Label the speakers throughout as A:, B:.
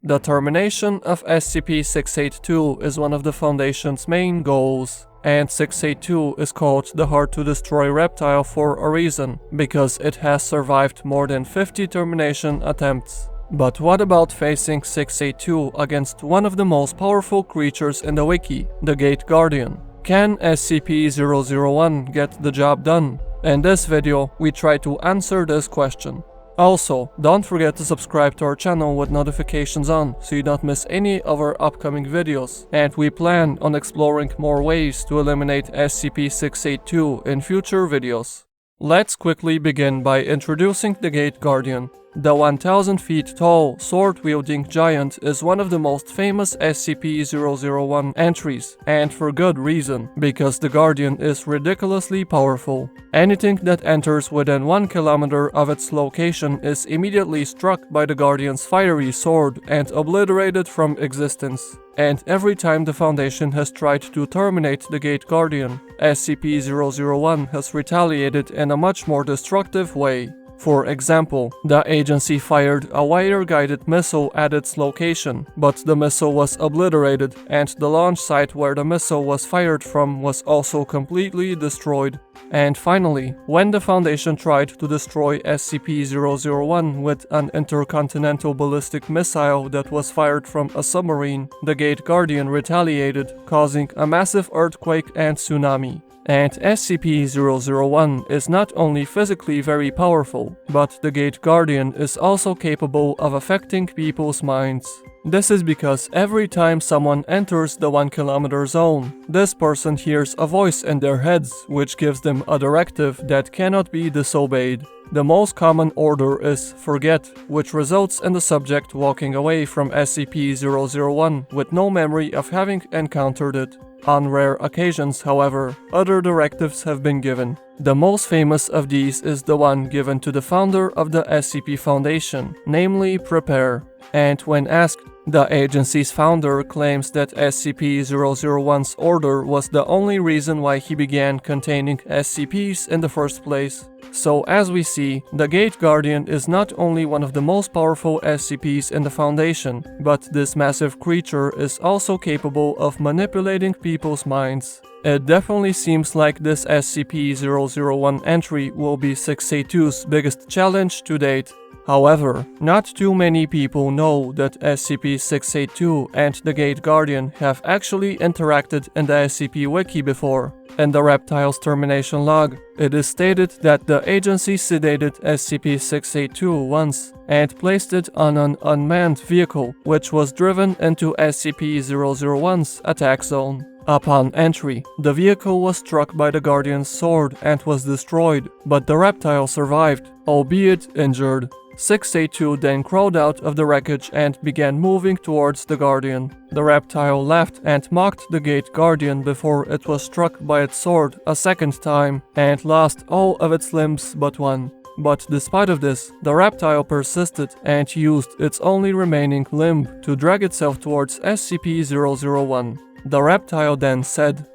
A: The termination of SCP-682 is one of the Foundation's main goals, and 682 is called the hard-to-destroy reptile for a reason, because it has survived more than 50 termination attempts. But what about facing 682 against one of the most powerful creatures in the wiki, the Gate Guardian? Can SCP-001 get the job done? In this video, we try to answer this question. Also, don't forget to subscribe to our channel with notifications on so you don't miss any of our upcoming videos, and we plan on exploring more ways to eliminate SCP-682 in future videos. Let's quickly begin by introducing the Gate Guardian. The 1,000 feet tall, sword-wielding giant is one of the most famous SCP-001 entries, and for good reason, because the Guardian is ridiculously powerful. Anything that enters within 1 kilometer of its location is immediately struck by the Guardian's fiery sword and obliterated from existence. And every time the Foundation has tried to terminate the Gate Guardian, SCP-001 has retaliated in a much more destructive way. For example, the agency fired a wire-guided missile at its location, but the missile was obliterated, and the launch site where the missile was fired from was also completely destroyed. And finally, when the Foundation tried to destroy SCP-001 with an intercontinental ballistic missile that was fired from a submarine, the Gate Guardian retaliated, causing a massive earthquake and tsunami. And SCP-001 is not only physically very powerful, but the Gate Guardian is also capable of affecting people's minds. This is because every time someone enters the 1 kilometer zone, this person hears a voice in their heads which gives them a directive that cannot be disobeyed. The most common order is forget, which results in the subject walking away from SCP-001 with no memory of having encountered it. On rare occasions, however, other directives have been given. The most famous of these is the one given to the founder of the SCP Foundation, namely prepare. And when asked, the agency's founder claims that SCP-001's order was the only reason why he began containing SCPs in the first place. So as we see, the Gate Guardian is not only one of the most powerful SCPs in the Foundation, but this massive creature is also capable of manipulating people's minds. It definitely seems like this SCP-001 entry will be 682's biggest challenge to date. However, not too many people know that SCP-682 and the Gate Guardian have actually interacted in the SCP Wiki before. In the reptile's termination log, it is stated that the agency sedated SCP-682 once and placed it on an unmanned vehicle, which was driven into SCP-001's attack zone. Upon entry, the vehicle was struck by the Guardian's sword and was destroyed, but the reptile survived, albeit injured. 682 then crawled out of the wreckage and began moving towards the Guardian. The reptile laughed and mocked the Gate Guardian before it was struck by its sword a second time and lost all of its limbs but one. But despite of this, the reptile persisted and used its only remaining limb to drag itself towards SCP-001. The reptile then said,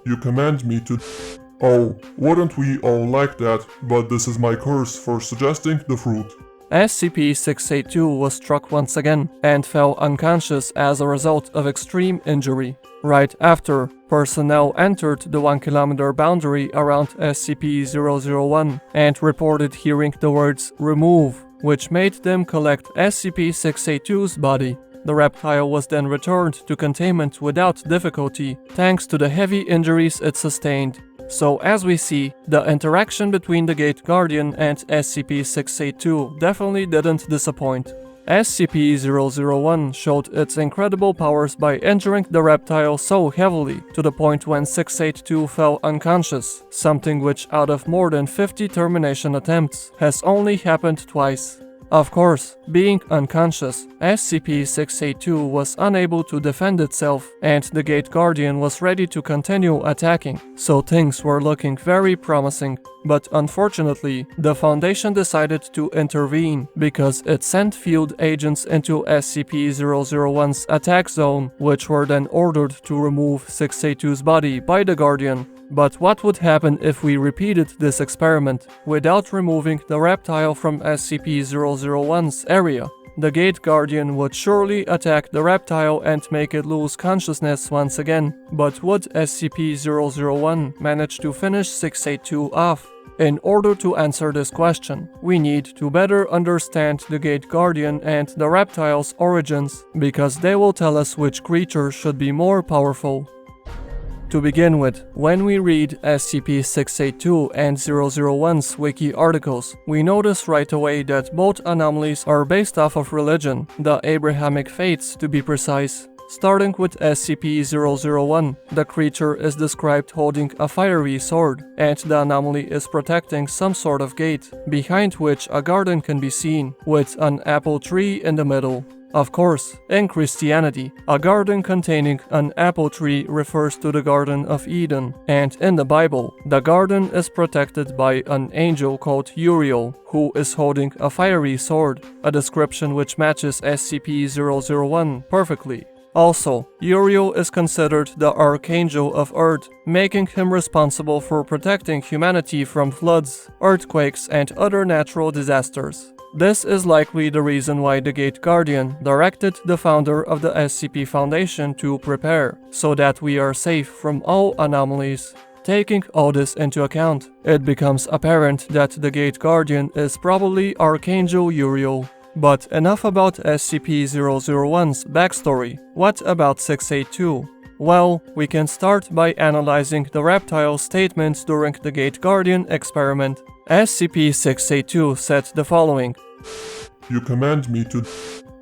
B: "You command me to... Oh, wouldn't we all like that, but this is my curse for suggesting the fruit."
A: SCP-682 was struck once again and fell unconscious as a result of extreme injury. Right after, personnel entered the 1 kilometer boundary around SCP-001 and reported hearing the words "remove", which made them collect SCP-682's body. The reptile was then returned to containment without difficulty, thanks to the heavy injuries it sustained. So as we see, the interaction between the Gate Guardian and SCP-682 definitely didn't disappoint. SCP-001 showed its incredible powers by injuring the reptile so heavily to the point when 682 fell unconscious, something which out of more than 50 termination attempts has only happened twice. Of course, being unconscious, SCP-682 was unable to defend itself and the Gate Guardian was ready to continue attacking, so things were looking very promising. But unfortunately, the Foundation decided to intervene because it sent field agents into SCP-001's attack zone, which were then ordered to remove 682's body by the Guardian. But what would happen if we repeated this experiment without removing the reptile from SCP-001's area? the Gate Guardian would surely attack the reptile and make it lose consciousness once again. But would SCP-001 manage to finish 682 off? In order to answer this question, we need to better understand the Gate Guardian and the reptile's origins, because they will tell us which creature should be more powerful. To begin with, when we read SCP-682 and 001's wiki articles, we notice right away that both anomalies are based off of religion, the Abrahamic faiths to be precise. Starting with SCP-001, the creature is described holding a fiery sword, and the anomaly is protecting some sort of gate, behind which a garden can be seen, with an apple tree in the middle. Of course, in Christianity, a garden containing an apple tree refers to the Garden of Eden, and in the Bible, the garden is protected by an angel called Uriel, who is holding a fiery sword, a description which matches SCP-001 perfectly. Also, Uriel is considered the Archangel of Earth, making him responsible for protecting humanity from floods, earthquakes, and other natural disasters. This is likely the reason why the Gate Guardian directed the founder of the SCP Foundation to prepare, so that we are safe from all anomalies. Taking all this into account, it becomes apparent that the Gate Guardian is probably Archangel Uriel. But enough about SCP-001's backstory. What about 682? Well, we can start by analyzing the reptile's statements during the Gate Guardian experiment. SCP-682 said the following:
B: You command me to...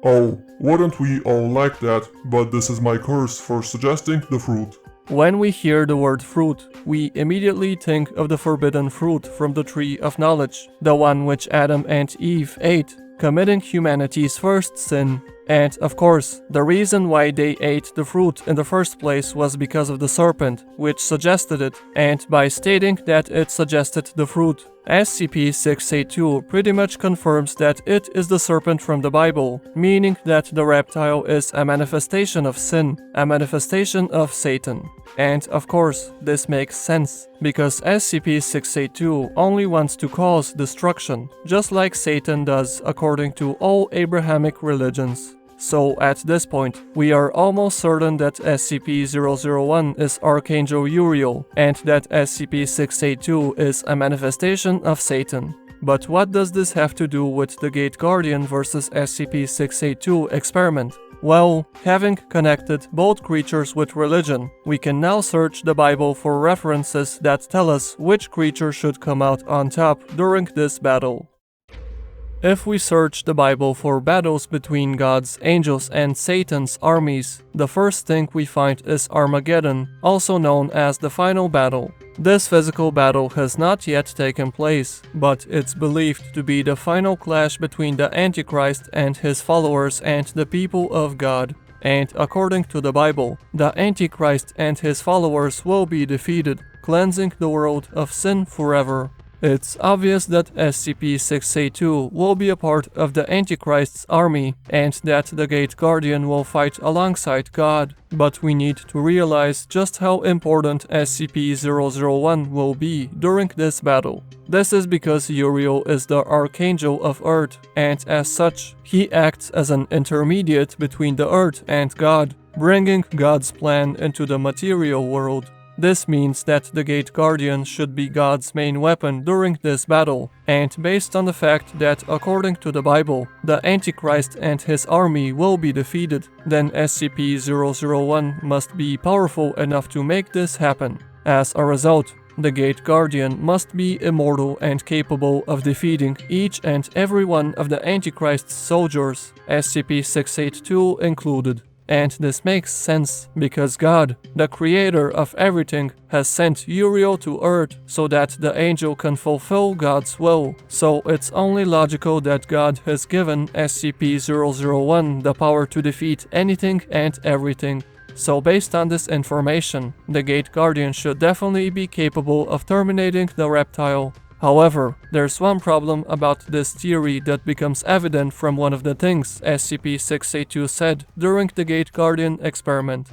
B: Oh, wouldn't we all like that, but this is my curse for suggesting the fruit.
A: When we hear the word fruit, we immediately think of the forbidden fruit from the Tree of Knowledge, the one which Adam and Eve ate, committing humanity's first sin. And of course, the reason why they ate the fruit in the first place was because of the serpent, which suggested it, and by stating that it suggested the fruit, SCP-682 pretty much confirms that it is the serpent from the Bible, meaning that the reptile is a manifestation of sin, a manifestation of Satan. And of course, this makes sense, because SCP-682 only wants to cause destruction, just like Satan does according to all Abrahamic religions. So at this point, we are almost certain that SCP-001 is Archangel Uriel, and that SCP-682 is a manifestation of Satan. But what does this have to do with the Gate Guardian versus SCP-682 experiment? Well, having connected both creatures with religion, we can now search the Bible for references that tell us which creature should come out on top during this battle. If we search the Bible for battles between God's angels and Satan's armies, the first thing we find is Armageddon, also known as the final battle. This physical battle has not yet taken place, but it's believed to be the final clash between the Antichrist and his followers and the people of God. And according to the Bible, the Antichrist and his followers will be defeated, cleansing the world of sin forever. It's obvious that SCP-682 will be a part of the Antichrist's army, and that the Gate Guardian will fight alongside God. But we need to realize just how important SCP-001 will be during this battle. This is because Uriel is the Archangel of Earth, and as such, he acts as an intermediate between the Earth and God, bringing God's plan into the material world. This means that the Gate Guardian should be God's main weapon during this battle, and based on the fact that according to the Bible, the Antichrist and his army will be defeated, then SCP-001 must be powerful enough to make this happen. As a result, the Gate Guardian must be immortal and capable of defeating each and every one of the Antichrist's soldiers, SCP-682 included. And this makes sense, because God, the creator of everything, has sent Uriel to Earth so that the angel can fulfill God's will. So it's only logical that God has given SCP-001 the power to defeat anything and everything. So based on this information, the Gate Guardian should definitely be capable of terminating the reptile. However, there's one problem about this theory that becomes evident from one of the things SCP-682 said during the Gate Guardian experiment.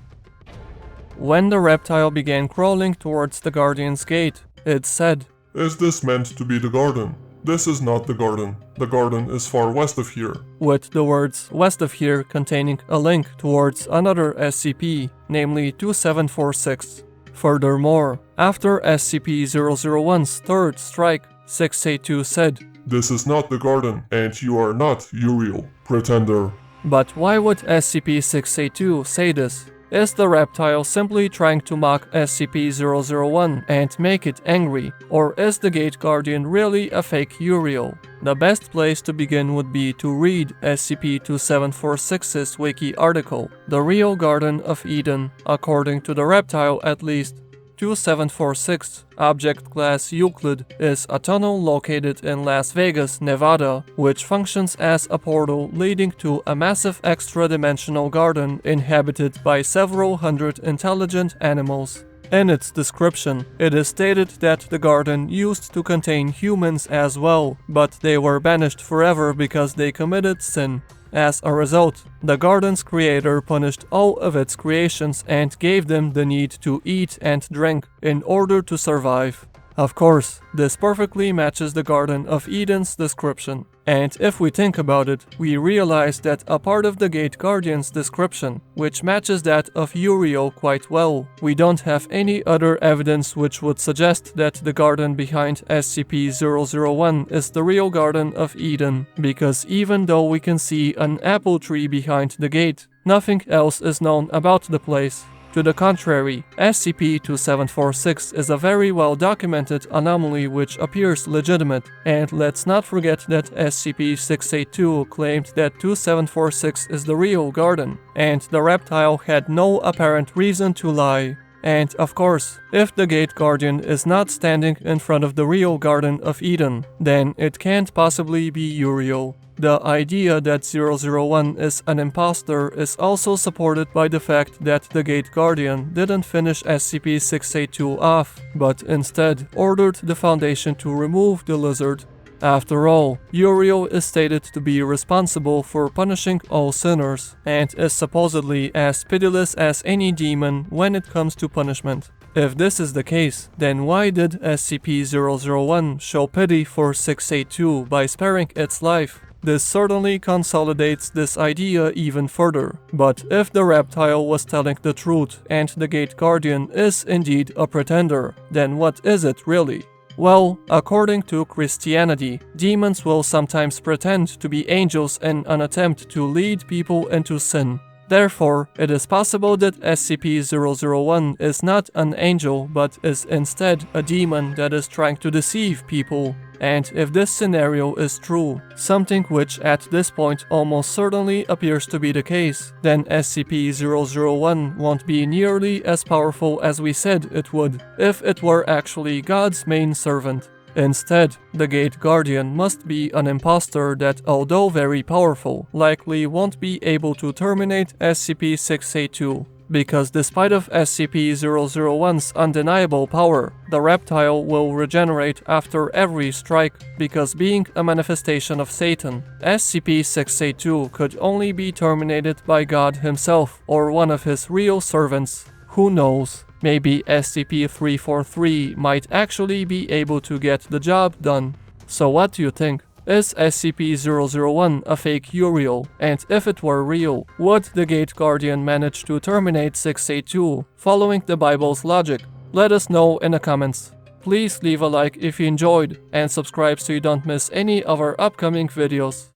A: When the reptile began crawling towards the Guardian's gate, it said,
B: Is this meant to be the garden? This is not the garden. The garden is far west of here.
A: With the words west of here containing a link towards another SCP, namely 2746. Furthermore, after SCP-001's third strike, 682 said,
B: "This is not the garden, and you are not Uriel, pretender."
A: But why would SCP-682 say this? Is the reptile simply trying to mock SCP-001 and make it angry, or is the Gate Guardian really a fake Uriel? The best place to begin would be to read SCP-2746's wiki article, The Real Garden of Eden, according to the reptile at least. 2746, Object Class Euclid, is a tunnel located in Las Vegas, Nevada, which functions as a portal leading to a massive extra-dimensional garden inhabited by several hundred intelligent animals. In its description, it is stated that the garden used to contain humans as well, but they were banished forever because they committed sin. As a result, the garden's creator punished all of its creations and gave them the need to eat and drink in order to survive. Of course, this perfectly matches the Garden of Eden's description. And if we think about it, we realize that a part of the Gate Guardian's description, which matches that of Uriel quite well, we don't have any other evidence which would suggest that the garden behind SCP-001 is the real Garden of Eden, because even though we can see an apple tree behind the gate, nothing else is known about the place. To the contrary, SCP-2746 is a very well documented anomaly which appears legitimate, and let's not forget that SCP-682 claimed that 2746 is the real garden, and the reptile had no apparent reason to lie. And of course, if the Gate Guardian is not standing in front of the real Garden of Eden, then it can't possibly be Uriel. The idea that 001 is an imposter is also supported by the fact that the Gate Guardian didn't finish SCP-682 off, but instead ordered the Foundation to remove the lizard. After all, Uriel is stated to be responsible for punishing all sinners, and is supposedly as pitiless as any demon when it comes to punishment. If this is the case, then why did SCP-001 show pity for 682 by sparing its life? This certainly consolidates this idea even further. But if the reptile was telling the truth and the Gate Guardian is indeed a pretender, then what is it really? Well, according to Christianity, demons will sometimes pretend to be angels in an attempt to lead people into sin. Therefore, it is possible that SCP-001 is not an angel but is instead a demon that is trying to deceive people. And if this scenario is true, something which at this point almost certainly appears to be the case, then SCP-001 won't be nearly as powerful as we said it would if it were actually God's main servant. Instead, the Gate Guardian must be an imposter that, although very powerful, likely won't be able to terminate SCP-682. Because despite of SCP-001's undeniable power, the reptile will regenerate after every strike, because being a manifestation of Satan, SCP-682 could only be terminated by God himself or one of his real servants. Who knows? Maybe SCP-343 might actually be able to get the job done. So what do you think? Is SCP-001 a fake Uriel? And if it were real, would the Gate Guardian manage to terminate 682 following the Bible's logic? Let us know in the comments. Please leave a like if you enjoyed and subscribe so you don't miss any of our upcoming videos.